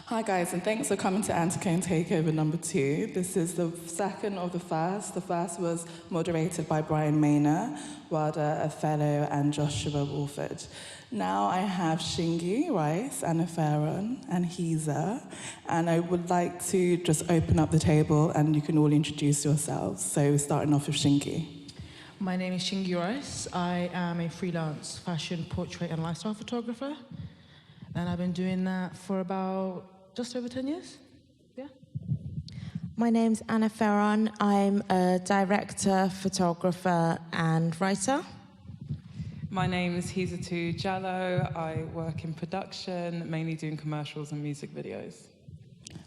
Hi guys, and thanks for coming to Anticlone Takeover #2. This is the second of the first. The first was moderated by Brian Maynor, Wada Othello, and Joshua Wolford. Now I have Shingi Rice, Anna Farron, and Hiza, and I would like to just open up the table and you can all introduce yourselves. So starting off with Shingi. My name is Shingi Rice. I am a freelance fashion, portrait, and lifestyle photographer. And I've been doing that for about just over 10 years. Yeah. My name's Anna Farron. I'm a director, photographer, and writer. My name is Hizatu Jallo. I work in production, mainly doing commercials and music videos.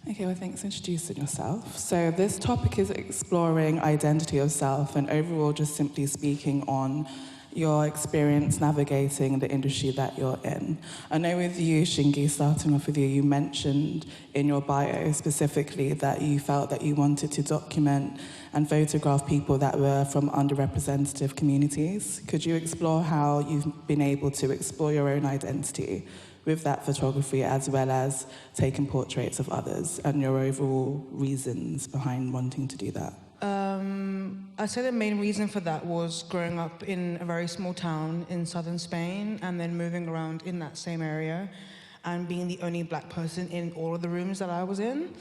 Okay, well, thanks for introducing yourself. So this topic is exploring identity of self and overall just simply speaking on your experience navigating the industry that you're in. I know with you, Shingi, starting off with you, you mentioned in your bio specifically that you felt that you wanted to document and photograph people that were from underrepresented communities. Could you explore how you've been able to explore your own identity with that photography as well as taking portraits of others and your overall reasons behind wanting to do that? I'd say the main reason for that was growing up in a very small town in southern Spain and then moving around in that same area and being the only black person in all of the rooms that I was in.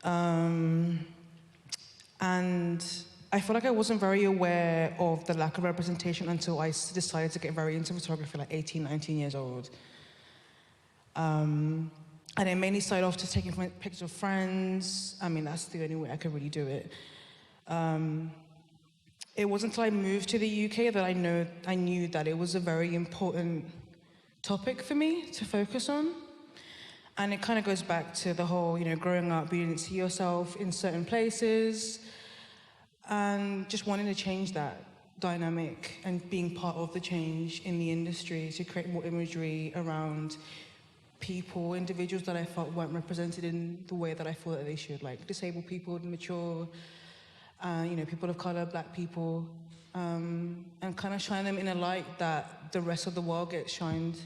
And I feel like I wasn't very aware of the lack of representation until I decided to get very into photography, like 18, 19 years old. And I mainly started off just taking pictures of friends. I mean, that's the only way I could really do it. It wasn't until I moved to the UK that I knew that it was a very important topic for me to focus on. And it kind of goes back to the whole, growing up, you didn't see yourself in certain places, and just wanting to change that dynamic and being part of the change in the industry to create more imagery around people, individuals that I felt weren't represented in the way that I thought that they should, like disabled people, mature, people of color, black people, and kind of shine them in a light that the rest of the world gets shined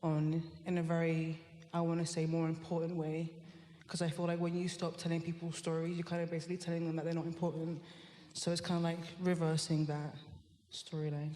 on in a very, I want to say, more important way. Because I feel like when you stop telling people stories, you're kind of basically telling them that they're not important. So it's kind of like reversing that storyline.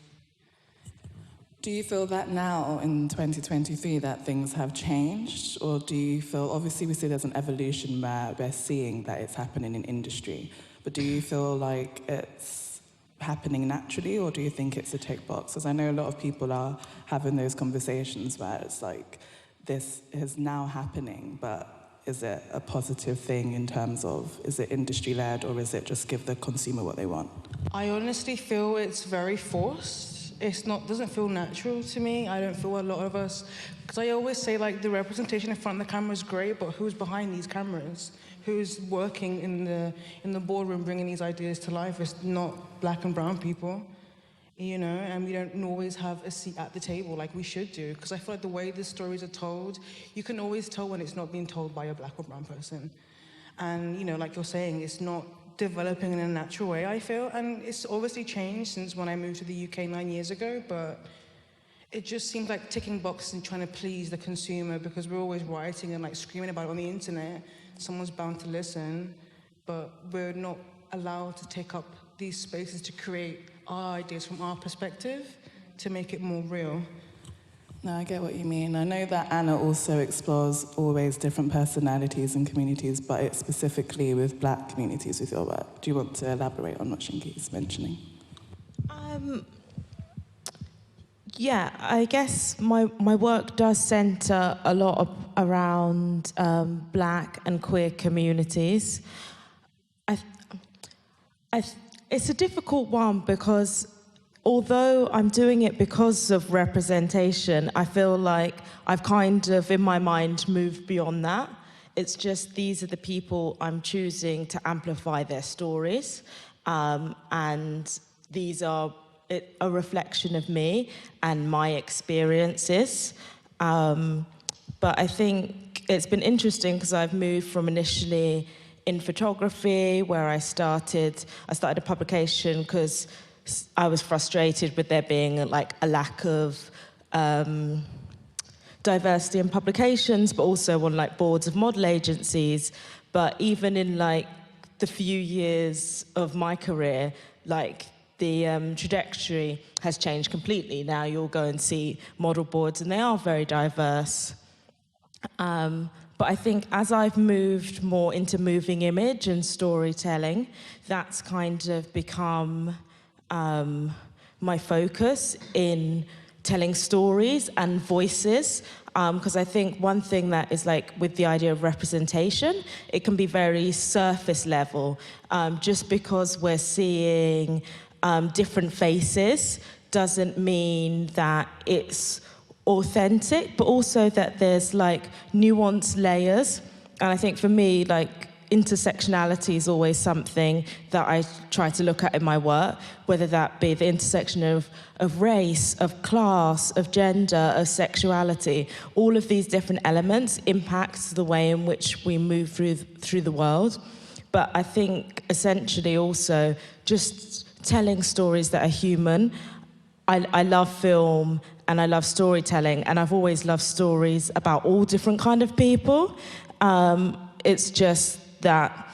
Do you feel that now in 2023 that things have changed? Or do you feel, obviously we see there's an evolution where we're seeing that it's happening in industry, but do you feel like it's happening naturally or do you think it's a tick box? Because I know a lot of people are having those conversations where it's like, this is now happening, but is it a positive thing in terms of, is it industry-led or is it just give the consumer what they want? I honestly feel it's very forced. Doesn't feel natural to me. I don't feel a lot of us, because I always say like the representation in front of the camera is great, but who's behind these cameras? Who's working in the boardroom bringing these ideas to life? It's not black and brown people, and we don't always have a seat at the table like we should do, because I feel like the way the stories are told, you can always tell when it's not being told by a black or brown person. And, like you're saying, it's not developing in a natural way, I feel. And it's obviously changed since when I moved to the UK 9 years ago, but it just seems like ticking boxes and trying to please the consumer because we're always writing and like screaming about it on the internet. Someone's bound to listen, but we're not allowed to take up these spaces to create our ideas from our perspective to make it more real. No, I get what you mean. I know that Anna also explores always different personalities and communities, but it's specifically with black communities with your work. Do you want to elaborate on what Shingi is mentioning? Yeah, I guess my work does centre a lot around black and queer communities. It's a difficult one because although I'm doing it because of representation, I feel like I've kind of, in my mind, moved beyond that. It's just these are the people I'm choosing to amplify their stories, and these are a reflection of me and my experiences. But I think it's been interesting because I've moved from initially in photography, where I started a publication because I was frustrated with there being like a lack of diversity in publications, but also on like boards of model agencies. But even in like the few years of my career, like the trajectory has changed completely. Now you'll go and see model boards and they are very diverse. But I think as I've moved more into moving image and storytelling, that's kind of become my focus in telling stories and voices. Because I think one thing that is like with the idea of representation, it can be very surface level. Just because we're seeing different faces doesn't mean that it's authentic, but also that there's like nuanced layers. And I think for me, like intersectionality is always something that I try to look at in my work, whether that be the intersection of race, of class, of gender, of sexuality. All of these different elements impact the way in which we move through the world. But I think essentially also just telling stories that are human. I love film and I love storytelling, and I've always loved stories about all different kind of people. It's just that,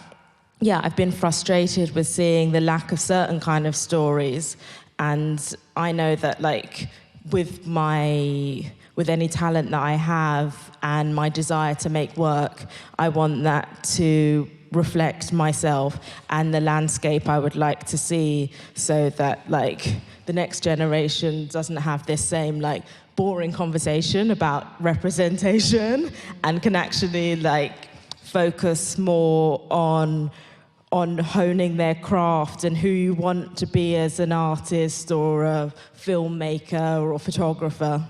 yeah, I've been frustrated with seeing the lack of certain kind of stories, and I know that like with any talent that I have and my desire to make work, I want that to reflect myself and the landscape I would like to see, so that like the next generation doesn't have this same like boring conversation about representation and can actually like focus more on honing their craft and who you want to be as an artist or a filmmaker or a photographer.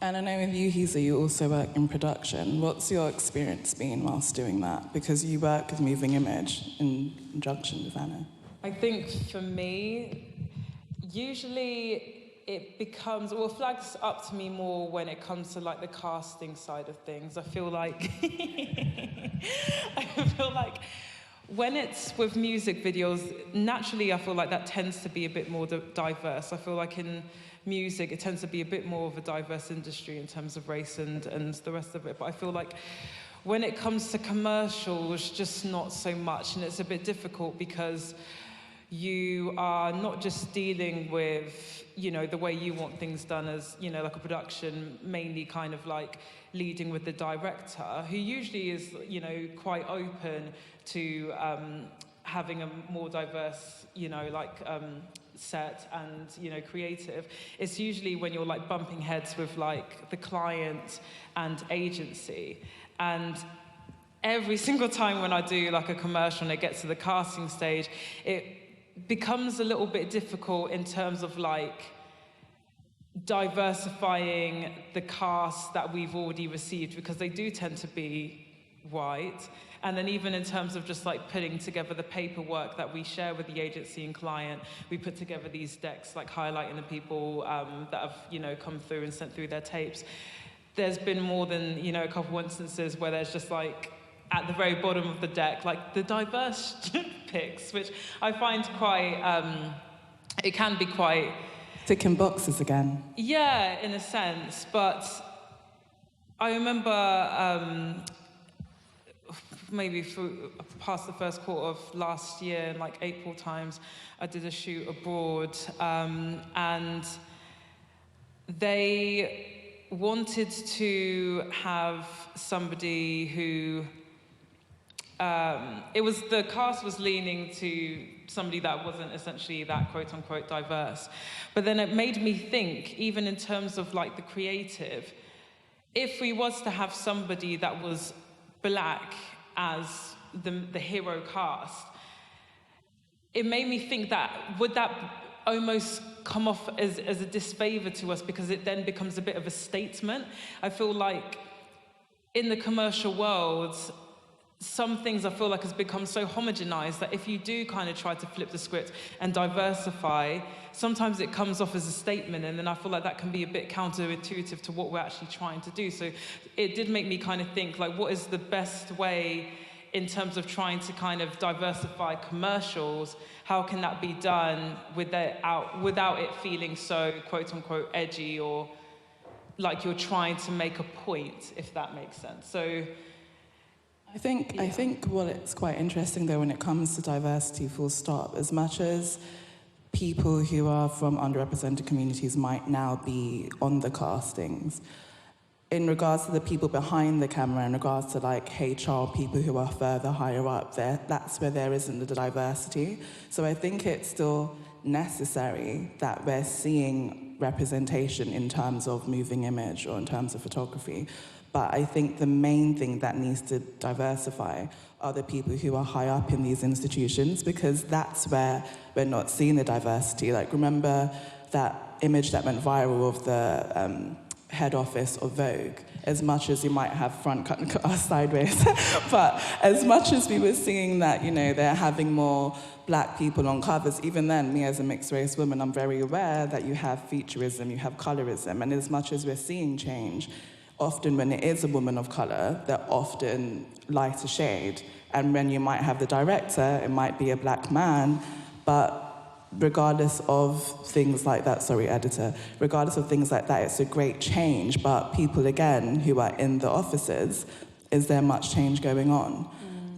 And I know with you, Hisa, you also work in production. What's your experience been whilst doing that? Because you work with moving image in conjunction with Anna. I think for me, usually it becomes, well, flags up to me more when it comes to like the casting side of things. I feel like, when it's with music videos, naturally I feel like that tends to be a bit more diverse. I feel like in music, it tends to be a bit more of a diverse industry in terms of race and the rest of it. But I feel like when it comes to commercials, just not so much. And it's a bit difficult because you are not just dealing with, you know, the way you want things done as, you know, like a production, mainly kind of like leading with the director, who usually is, you know, quite open to having a more diverse, you know, like set and, you know, creative. It's usually when you're like bumping heads with like the client and agency. And every single time when I do like a commercial and it gets to the casting stage, it becomes a little bit difficult in terms of like diversifying the cast that we've already received, because they do tend to be white. And then even in terms of just like putting together the paperwork that we share with the agency and client, we put together these decks like highlighting the people that have, you know, come through and sent through their tapes. There's been more than, you know, a couple instances where there's just like at the very bottom of the deck, like the diverse pics, which I find quite, it can be quite... Ticking boxes again. Yeah, in a sense, but I remember maybe past the first quarter of last year, in like April times, I did a shoot abroad, and they wanted to have somebody who, the cast was leaning to somebody that wasn't essentially that quote-unquote diverse. But then it made me think, even in terms of like the creative, if we was to have somebody that was black as the hero cast, it made me think that, would that almost come off as a disfavor to us, because it then becomes a bit of a statement? I feel like in the commercial world, some things I feel like has become so homogenized that if you do kind of try to flip the script and diversify, sometimes it comes off as a statement, and then I feel like that can be a bit counterintuitive to what we're actually trying to do. So it did make me kind of think, like, what is the best way in terms of trying to kind of diversify commercials? How can that be done without it feeling so quote-unquote edgy or like you're trying to make a point, if that makes sense. So I think what's quite interesting though when it comes to diversity, full stop, as much as people who are from underrepresented communities might now be on the castings, in regards to the people behind the camera, in regards to like HR, people who are further higher up there, that's where there isn't the diversity. So I think it's still necessary that we're seeing representation in terms of moving image or in terms of photography. But I think the main thing that needs to diversify are the people who are high up in these institutions, because that's where we're not seeing the diversity. Like, remember that image that went viral of the head office of Vogue? As much as you might have front cut and cut sideways, but as much as we were seeing that, you know, they're having more black people on covers, even then, me as a mixed race woman, I'm very aware that you have featureism, you have colorism, and as much as we're seeing change, often when it is a woman of color, they're often lighter shade. And when you might have the director, it might be a black man, but regardless of things like that, sorry, editor, regardless of things like that, it's a great change. But people, again, who are in the offices, is there much change going on?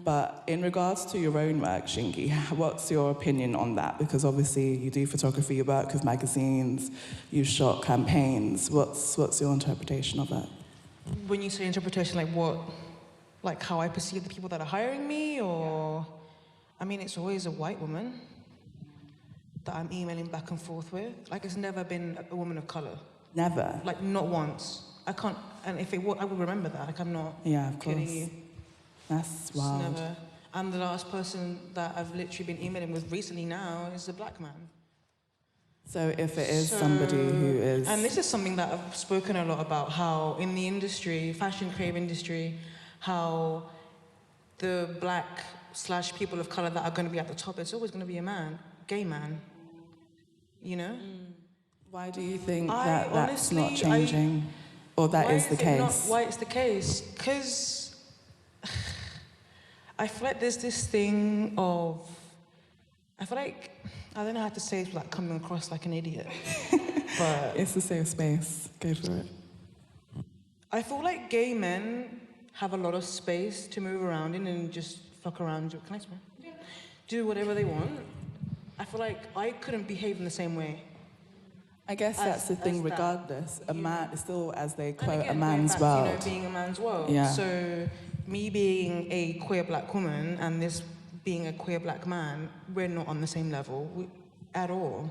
But in regards to your own work, Shingi, what's your opinion on that? Because obviously you do photography, you work with magazines, you shot campaigns. What's your interpretation of that? When you say interpretation, like what? Like how I perceive the people that are hiring me, or? I mean, it's always a white woman that I'm emailing back and forth with. Like, it's never been a woman of color. Never? Like, not once. I can't, and if it would, I would remember that. Like, I'm not kidding you. That's It's wild. never. And the last person that I've literally been emailing with recently now is a black man. So if it is somebody who is... And this is something that I've spoken a lot about, how in the industry, fashion creative industry, how the black / people of color that are going to be at the top, it's always going to be a man, gay man, you know? Why do you think that's that's not changing? Or that is the case? Why it's the case? Because I feel like there's this thing of, I feel like, I don't know how to say it without coming across like an idiot, but... It's a safe space, go for it. I feel like gay men have a lot of space to move around in and just fuck around, can I swear? Yeah. Do whatever they want. I feel like I couldn't behave in the same way. I guess that's the thing, regardless. A man is still, as they quote, again, a man's back, world. You know, being a man's world. Yeah. So me being a queer black woman and this being a queer black man, we're not on the same level at all.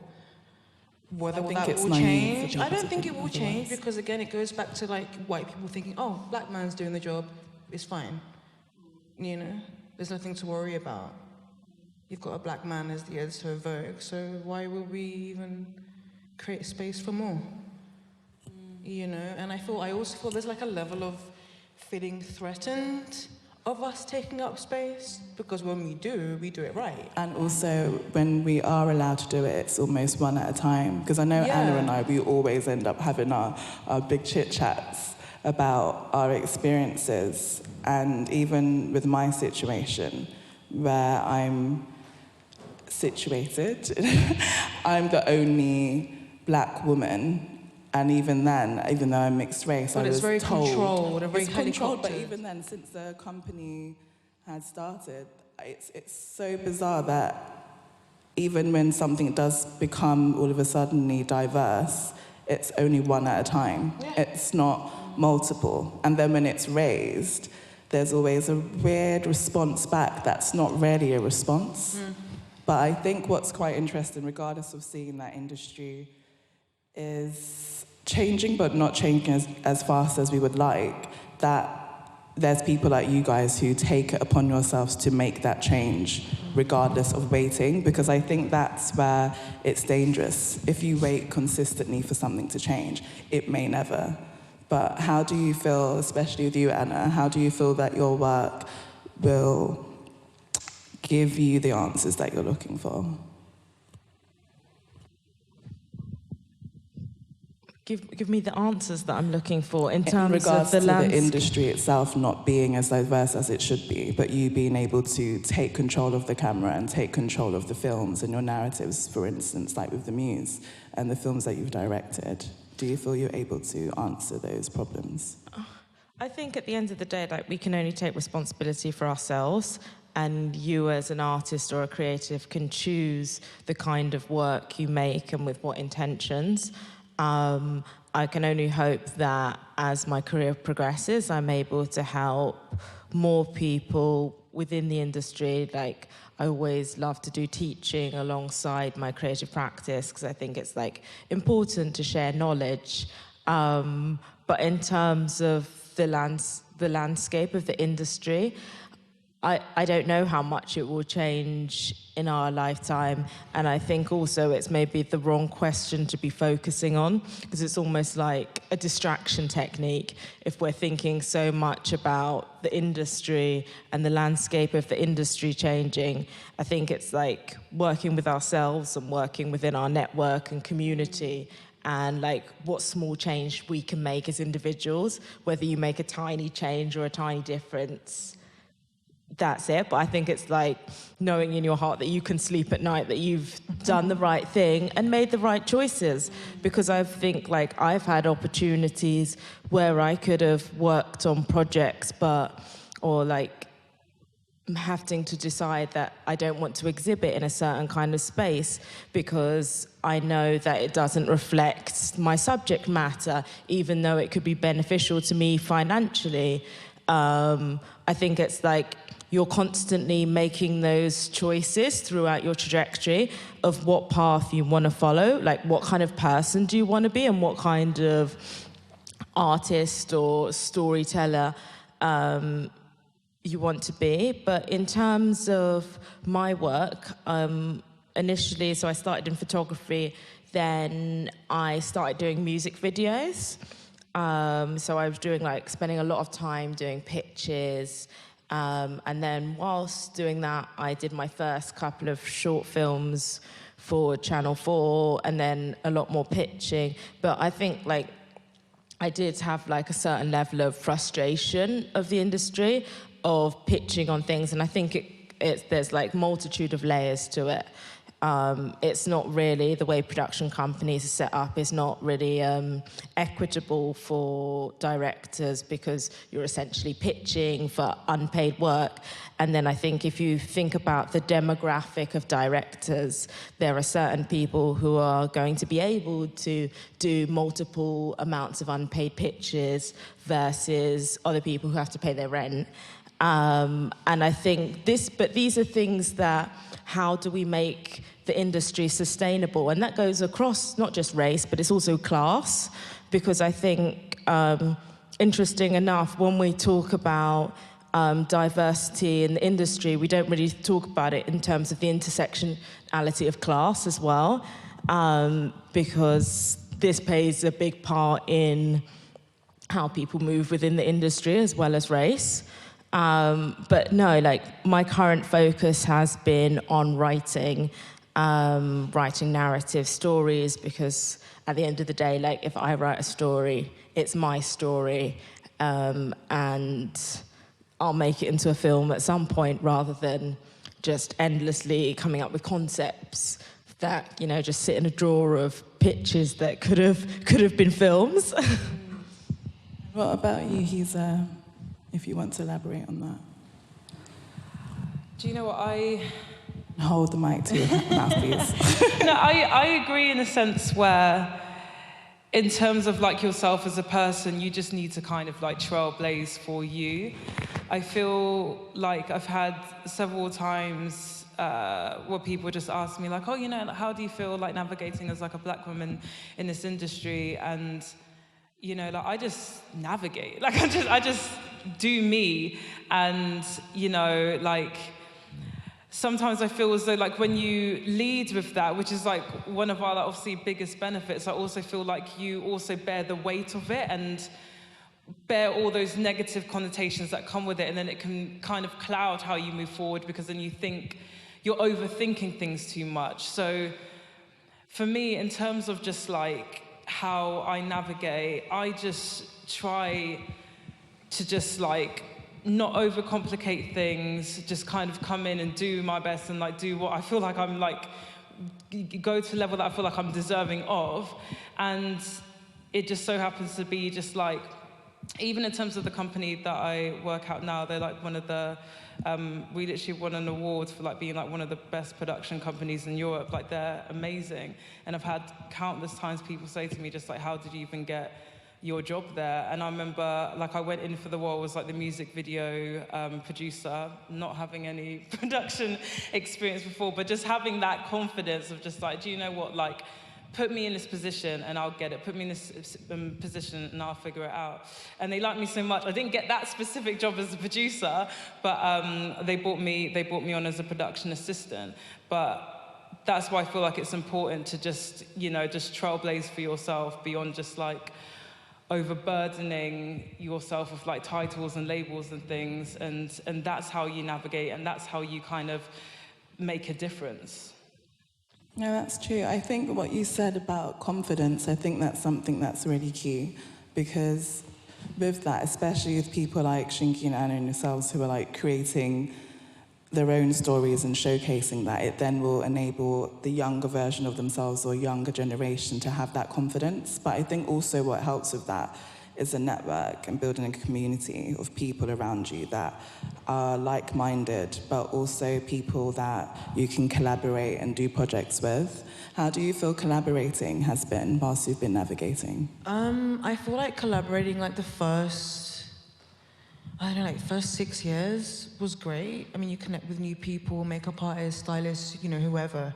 Whether that will change, I don't think it will change, because again, it goes back to like white people thinking, oh, black man's doing the job, it's fine. You know, there's nothing to worry about. You've got a black man as the editor of Vogue, so why would we even create space for more? You know, and I also feel there's like a level of feeling threatened of us taking up space, because when we do it right. And also, when we are allowed to do it, it's almost one at a time. Because I know Anna and I, we always end up having our big chit-chats about our experiences. And even with my situation, where I'm situated, I'm the only black woman. And even then, even though I'm mixed race, I was told... But it's very controlled, very controlled. But even then, since the company had started, it's so bizarre that even when something does become all of a sudden diverse, it's only one at a time. Yeah. It's not multiple. And then when it's raised, there's always a weird response back that's not really a response. But I think what's quite interesting, regardless of seeing that industry, is changing, but not changing as fast as we would like, that there's people like you guys who take it upon yourselves to make that change, regardless of waiting, because I think that's where it's dangerous. If you wait consistently for something to change, it may never. But how do you feel, especially with you, Anna, how do you feel that your work will give you the answers that you're looking for? Give me the answers that I'm looking for in terms of the the industry itself not being as diverse as it should be, but you being able to take control of the camera and take control of the films and your narratives, for instance, like with The Muse and the films that you've directed. do you feel you're able to answer those problems? I think at the end of the day, like, we can only take responsibility for ourselves, and you as an artist or a creative can choose the kind of work you make and with what intentions. I can only hope that as my career progresses, I'm able to help more people within the industry. Like, I always love to do teaching alongside my creative practice because I think it's like important to share knowledge. But in terms of the landscape of the industry, I don't know how much it will change in our lifetime, and I think also it's maybe the wrong question to be focusing on, because it's almost like a distraction technique if we're thinking so much about the industry and the landscape of the industry changing. I think it's like working with ourselves and working within our network and community, and like what small change we can make as individuals, whether you make a tiny change or a tiny difference. That's it. But I think it's like knowing in your heart that you can sleep at night, that you've done the right thing and made the right choices. Because I think like I've had opportunities where I could have worked on projects, or like having to decide that I don't want to exhibit in a certain kind of space because I know that it doesn't reflect my subject matter, even though it could be beneficial to me financially. I think it's like you're constantly making those choices throughout your trajectory of what path you want to follow, like what kind of person do you want to be and what kind of artist or storyteller you want to be. But in terms of my work, initially, so I started in photography, then I started doing music videos. So I was doing spending a lot of time doing pitches, and then whilst doing that, I did my first couple of short films for Channel 4, and then a lot more pitching. But I think I did have a certain level of frustration of the industry, of pitching on things, and I think there's multitude of layers to it. It's not really, the way production companies are set up is not really equitable for directors, because you're essentially pitching for unpaid work. And then I think if you think about the demographic of directors, there are certain people who are going to be able to do multiple amounts of unpaid pitches versus other people who have to pay their rent. And I think these are things that, how do we make the industry sustainable? And that goes across not just race, but it's also class. Because I think, interesting enough, when we talk about diversity in the industry, we don't really talk about it in terms of the intersectionality of class as well, because this plays a big part in how people move within the industry as well as race. But no, my current focus has been on writing narrative stories, because at the end of the day, if I write a story, it's my story, and I'll make it into a film at some point, rather than just endlessly coming up with concepts that, just sit in a drawer of pitches that could have been films. What about you, Hisa, if you want to elaborate on that? Do you know what Hold the mic to your mouth, please. No, I agree in a sense where, in terms of yourself as a person, you just need to kind of trailblaze for you. I feel like I've had several times where people just ask me oh, how do you feel navigating as a black woman in this industry? And I just navigate. I just do me. And sometimes I feel as though when you lead with that, which is one of our obviously biggest benefits, I also feel you also bear the weight of it and bear all those negative connotations that come with it, and then it can kind of cloud how you move forward, because then you think you're overthinking things too much. So for me, in terms of just how I navigate, I just try to just not overcomplicate things, just kind of come in and do my best and do what I feel I'm go to a level that I feel I'm deserving of. And it just so happens to be just like, even in terms of the company that I work out now, they're like one of the, we literally won an award for like being like one of the best production companies in Europe. Like, they're amazing. And I've had countless times people say to me just like, how did you even get your job there? And I remember, like, I went in for the role as like the music video producer, not having any production experience before, but just having that confidence of just like, do you know what, like, put me in this position and I'll get it. Put me in this position and I'll figure it out. And they liked me so much. I didn't get that specific job as a producer, but they brought me on as a production assistant. But that's why I feel like it's important to just, you know, just trailblaze for yourself beyond just like overburdening yourself with like titles and labels and things. And that's how you navigate, and that's how you kind of make a difference. No, that's true. I think what you said about confidence, I think that's something that's really key, because with that, especially with people like Shinky and Anna and yourselves who are like creating their own stories and showcasing that, it then will enable the younger version of themselves or younger generation to have that confidence. But I think also what helps with that is a network and building a community of people around you that are like-minded, but also people that you can collaborate and do projects with. How do you feel collaborating has been whilst you've been navigating? I feel like collaborating like the first 6 years was great. I mean, you connect with new people, makeup artists, stylists, you know, whoever.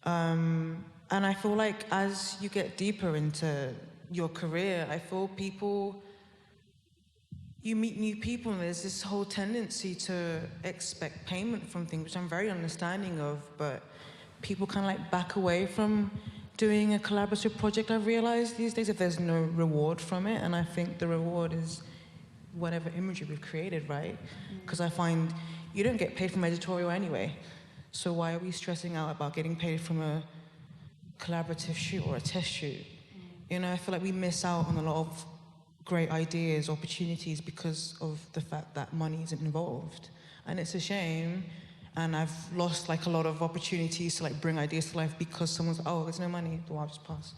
And I feel like as you get deeper into your career, I feel you meet new people and there's this whole tendency to expect payment from things, which I'm very understanding of, but people kind of like back away from doing a collaborative project, I've realized these days, if there's no reward from it. And I think the reward is whatever imagery we've created, right? Because I find you don't get paid from editorial anyway. So why are we stressing out about getting paid from a collaborative shoot or a test shoot? You know, I feel like we miss out on a lot of great ideas, opportunities, because of the fact that money isn't involved. And it's a shame. And I've lost like a lot of opportunities to like bring ideas to life because someone's like, oh, there's no money, well, I'll just pass.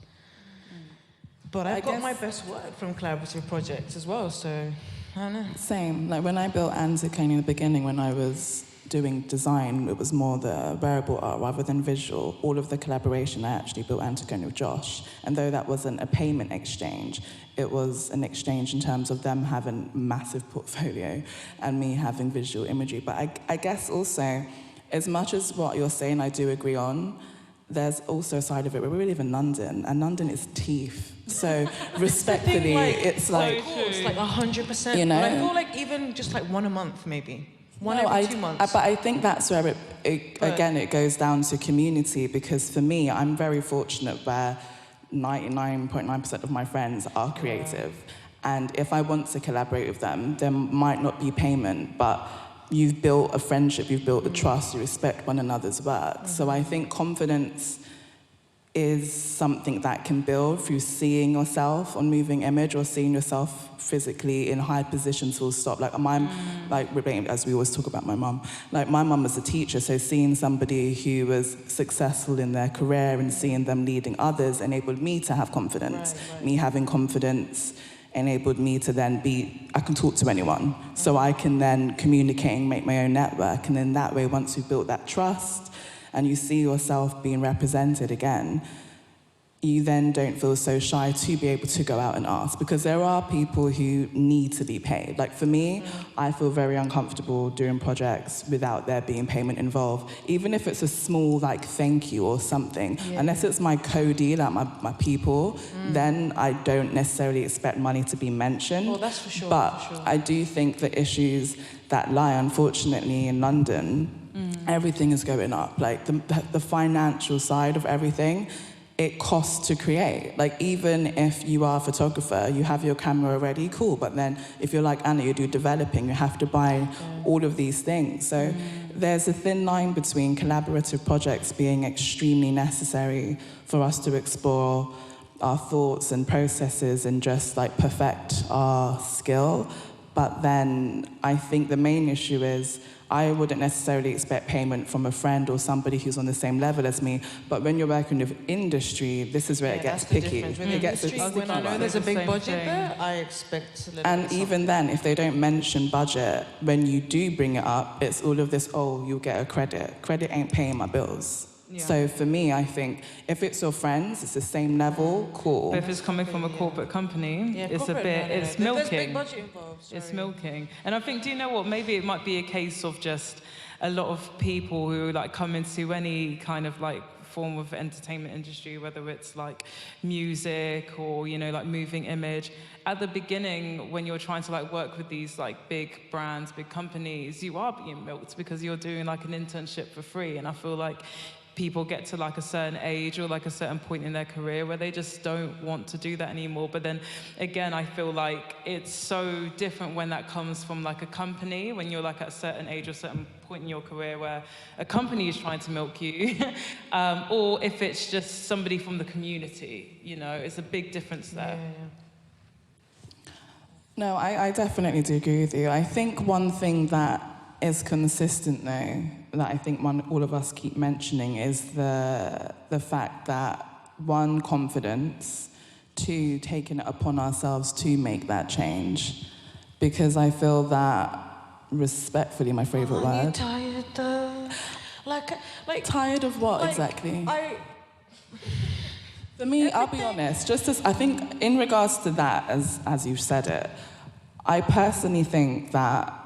But I got my best work from collaborative projects as well, so I don't know. Same. Like when I built Anticlone in the beginning, when I was doing design, it was more the wearable art rather than visual. All of the collaboration, I actually built Anticlone with Josh. And though that wasn't a payment exchange, it was an exchange in terms of them having massive portfolio and me having visual imagery. But I guess also, as much as what you're saying I do agree on, there's also a side of it where we live in London, and London is teeth. So respectfully, it's like... It's like 100%. You know? But I feel like even just like one a month, maybe. Every 2 months. But I think that's where it goes down to community, because for me, I'm very fortunate where 99.9% of my friends are creative. And if I want to collaborate with them, there might not be payment, but you've built a friendship, you've built a trust, you respect one another's work. So I think confidence is something that can build through seeing yourself on moving image or seeing yourself physically in high positions full stop. Like as we always talk about my mum, like my mum was a teacher, so seeing somebody who was successful in their career and seeing them leading others enabled me to have confidence. Right. Me having confidence enabled me to then I can talk to anyone. So I can then communicate and make my own network. And then that way, once you've built that trust and you see yourself being represented again, you then don't feel so shy to be able to go out and ask, because there are people who need to be paid. Like for me, I feel very uncomfortable doing projects without there being payment involved, even if it's a small like thank you or something. Yeah. Unless it's my Cody, like my people, then I don't necessarily expect money to be mentioned. Oh, that's for sure. But I do think the issues that lie, unfortunately, in London, everything is going up. Like the financial side of everything, it costs to create. Like even if you are a photographer, you have your camera already, cool. But then if you're like Anna, you do developing, you have to buy all of these things. So there's a thin line between collaborative projects being extremely necessary for us to explore our thoughts and processes and just like perfect our skill. But then I think the main issue is I wouldn't necessarily expect payment from a friend or somebody who's on the same level as me. But when you're working with industry, this is where it gets picky. It gets sticky when I know one. there's a big Same budget thing. there, I expect a little And bit even then, if they don't mention budget, when you do bring it up, it's all of this, oh, you'll get a credit. Credit ain't paying my bills. Yeah. So for me, I think if it's your friends, it's the same level, cool. But if it's coming from a corporate company, it's a bit, it's There's milking. big budget involved. It's sorry. milking. And I think, do you know what? Maybe it might be a case of just a lot of people who like come into any kind of like form of entertainment industry, whether it's like music or, you know, like moving image. At the beginning, when you're trying to like work with these like big brands, big companies, you are being milked because you're doing like an internship for free. And I feel like people get to like a certain age or like a certain point in their career where they just don't want to do that anymore. But then again, I feel like it's so different when that comes from like a company, when you're like at a certain age or a certain point in your career where a company is trying to milk you, or if it's just somebody from the community, you know, it's a big difference there. No, I definitely do agree with you. I think one thing that is consistent, though, that I think all of us keep mentioning is the fact that, one, confidence, two, taking it upon ourselves to make that change. Because I feel that, respectfully, my favourite Are you word. tired though? Like Tired of what, like, exactly? For me, I'll be honest, just as I think in regards to that, as you've said it, I personally think that,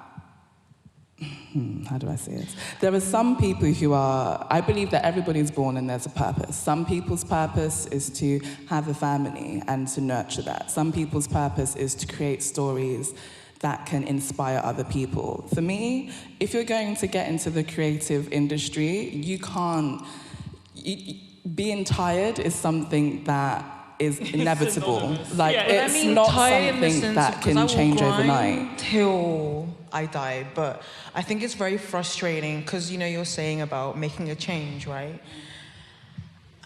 how do I say this? There are some people who are, I believe that everybody's born and there's a purpose. Some people's purpose is to have a family and to nurture that. Some people's purpose is to create stories that can inspire other people. For me, if you're going to get into the creative industry, you can't, being tired is something that is inevitable. Like, it's not something that can change overnight. Till I die, but I think it's very frustrating because, you know, you're saying about making a change, right?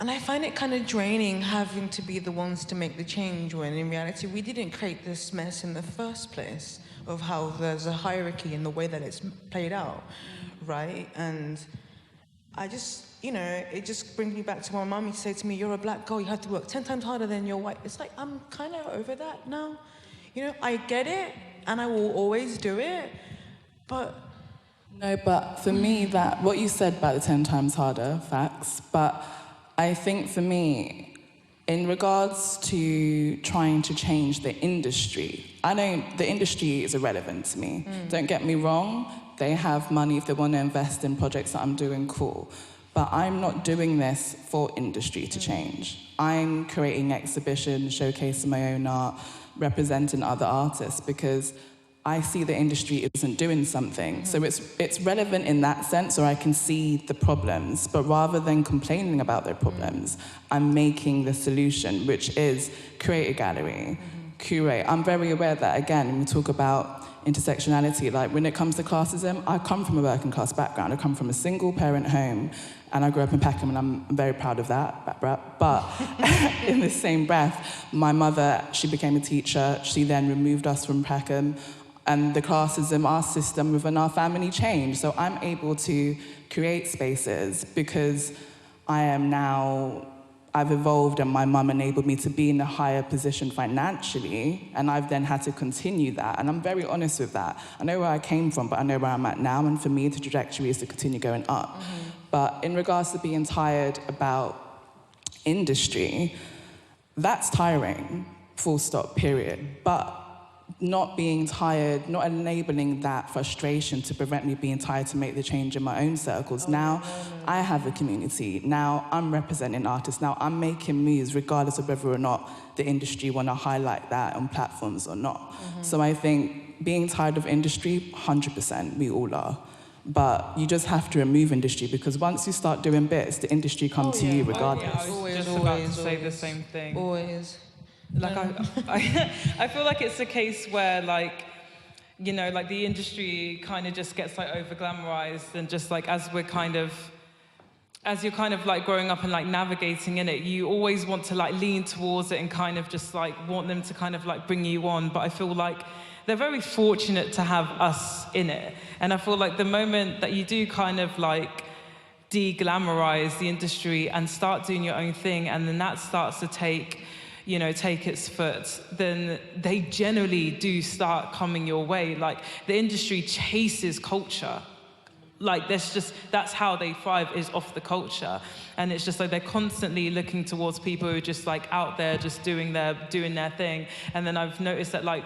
And I find it kind of draining having to be the ones to make the change when in reality we didn't create this mess in the first place of how there's a hierarchy in the way that it's played out, right? And I just, you know, it just brings me back to my mum. She'd say to me, you're a black girl, you have to work 10 times harder than your white. It's like, I'm kind of over that now. You know, I get it, and I will always do it, but... No, but for me, that what you said about the 10 times harder, facts, but I think for me, in regards to trying to change the industry, the industry is irrelevant to me. Don't get me wrong, they have money if they want to invest in projects that I'm doing, cool. But I'm not doing this for industry to change. I'm creating exhibitions, showcasing my own art, representing other artists because I see the industry isn't doing something. So it's relevant in that sense, or I can see the problems, but rather than complaining about their problems, I'm making the solution, which is create a gallery, curate. I'm very aware that, again, when we talk about intersectionality, like when it comes to classism, I come from a working class background. I come from a single parent home, and I grew up in Peckham, and I'm very proud of that. But in the same breath, my mother, she became a teacher. She then removed us from Peckham, and the classism, our system within our family changed. So I'm able to create spaces because I've evolved and my mum enabled me to be in a higher position financially, and I've then had to continue that, and I'm very honest with that. I know where I came from, but I know where I'm at now, and for me, the trajectory is to continue going up. But in regards to being tired about industry, that's tiring, full stop, period. But not being tired, not enabling that frustration to prevent me being tired to make the change in my own circles. I have a community. Now I'm representing artists. Now I'm making moves regardless of whether or not the industry want to highlight that on platforms or not. So I think being tired of industry, 100%, we all are. But you just have to remove industry because once you start doing bits, the industry comes to you regardless. I was just about to say the same thing. Always. Like I feel like it's a case where like, you know, like the industry kind of just gets like over glamorized, and just like as you're kind of like growing up and like navigating in it, you always want to like lean towards it and kind of just like want them to kind of like bring you on. But I feel like they're very fortunate to have us in it. And I feel like the moment that you do kind of like de-glamorize the industry and start doing your own thing, and then that starts to take its foot, then they generally do start coming your way. Like, the industry chases culture. Like, that's how they thrive, is off the culture. And it's just like they're constantly looking towards people who are just like out there just doing their thing. And then I've noticed that like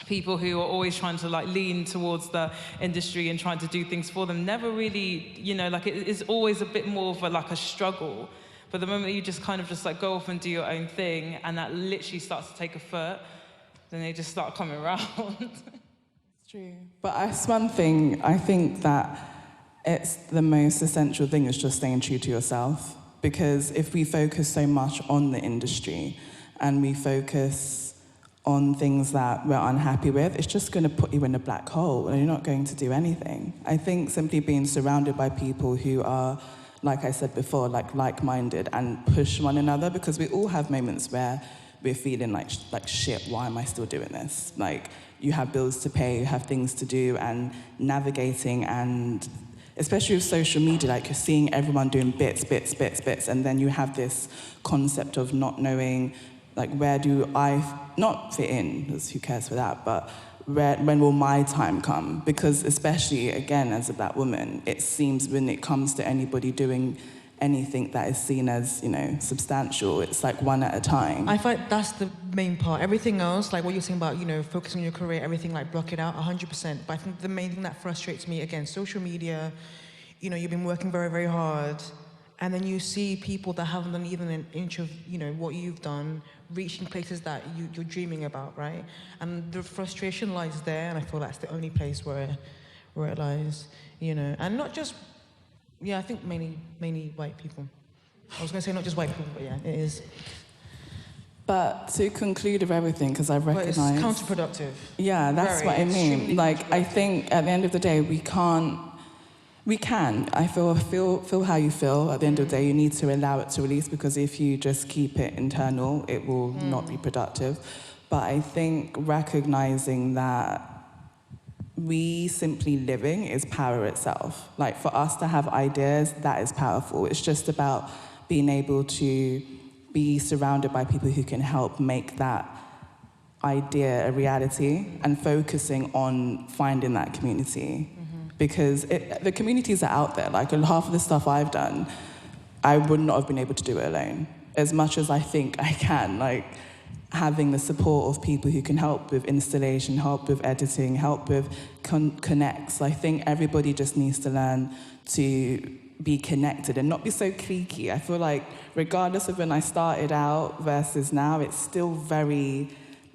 people who are always trying to like lean towards the industry and trying to do things for them never really, like it is always a bit more of a struggle. But the moment that you just kind of just like go off and do your own thing, and that literally starts to take a foot, then they just start coming around. It's true. But that's one thing, I think that it's the most essential thing is just staying true to yourself. Because if we focus so much on the industry and we focus on things that we're unhappy with, it's just going to put you in a black hole and you're not going to do anything. I think simply being surrounded by people who are, like I said before, like-minded and push one another, because we all have moments where we're feeling like shit, why am I still doing this? Like, you have bills to pay, you have things to do, and navigating, and especially with social media, like you're seeing everyone doing bits, and then you have this concept of not knowing, like, where do I not fit in, because who cares for that, but when will my time come? Because especially, again, as a black woman, it seems when it comes to anybody doing anything that is seen as, substantial, it's like one at a time. I find that's the main part. Everything else, like what you're saying about, focusing on your career, everything, like block it out 100%. But I think the main thing that frustrates me, again, social media, you've been working very, very hard, and then you see people that haven't done even an inch of, what you've done, reaching places that you're dreaming about, right? And the frustration lies there, and I feel that's the only place where it lies, and not just, I think mainly white people. I was going to say not just white people, but yeah, it is. But to conclude of everything, because I recognise... But it's counterproductive. Yeah, that's what I mean. Like, I think at the end of the day, we can. I feel how you feel. At the end of the day, you need to allow it to release, because if you just keep it internal, it will not be productive. But I think recognising that we simply living is power itself. Like, for us to have ideas, that is powerful. It's just about being able to be surrounded by people who can help make that idea a reality, and focusing on finding that community. Because the communities are out there. Like, half of the stuff I've done, I would not have been able to do it alone. As much as I think I can, like, having the support of people who can help with installation, help with editing, help with connects. I think everybody just needs to learn to be connected and not be so cliquey. I feel like regardless of when I started out versus now, it's still very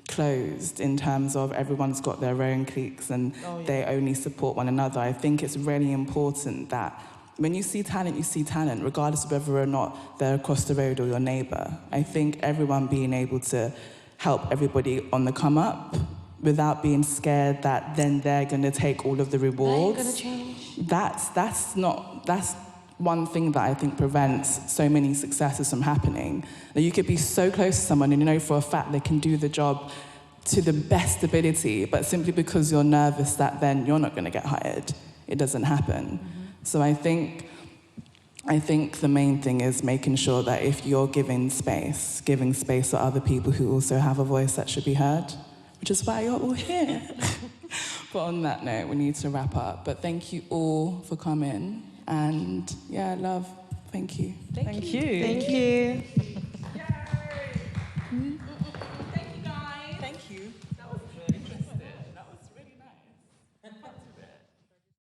closed in terms of everyone's got their own cliques and they only support one another. I think it's really important that when you see talent, regardless of whether or not they're across the road or your neighbour. I think everyone being able to help everybody on the come up without being scared that then they're going to take all of the rewards. They're going to change. That's one thing that I think prevents so many successes from happening. That you could be so close to someone and you know for a fact they can do the job to the best ability, but simply because you're nervous that then you're not going to get hired, it doesn't happen. So I think the main thing is making sure that if you're giving space to other people who also have a voice that should be heard, which is why you're all here. But on that note, we need to wrap up. But thank you all for coming. And yeah, love, thank you. Thank you. Thank you.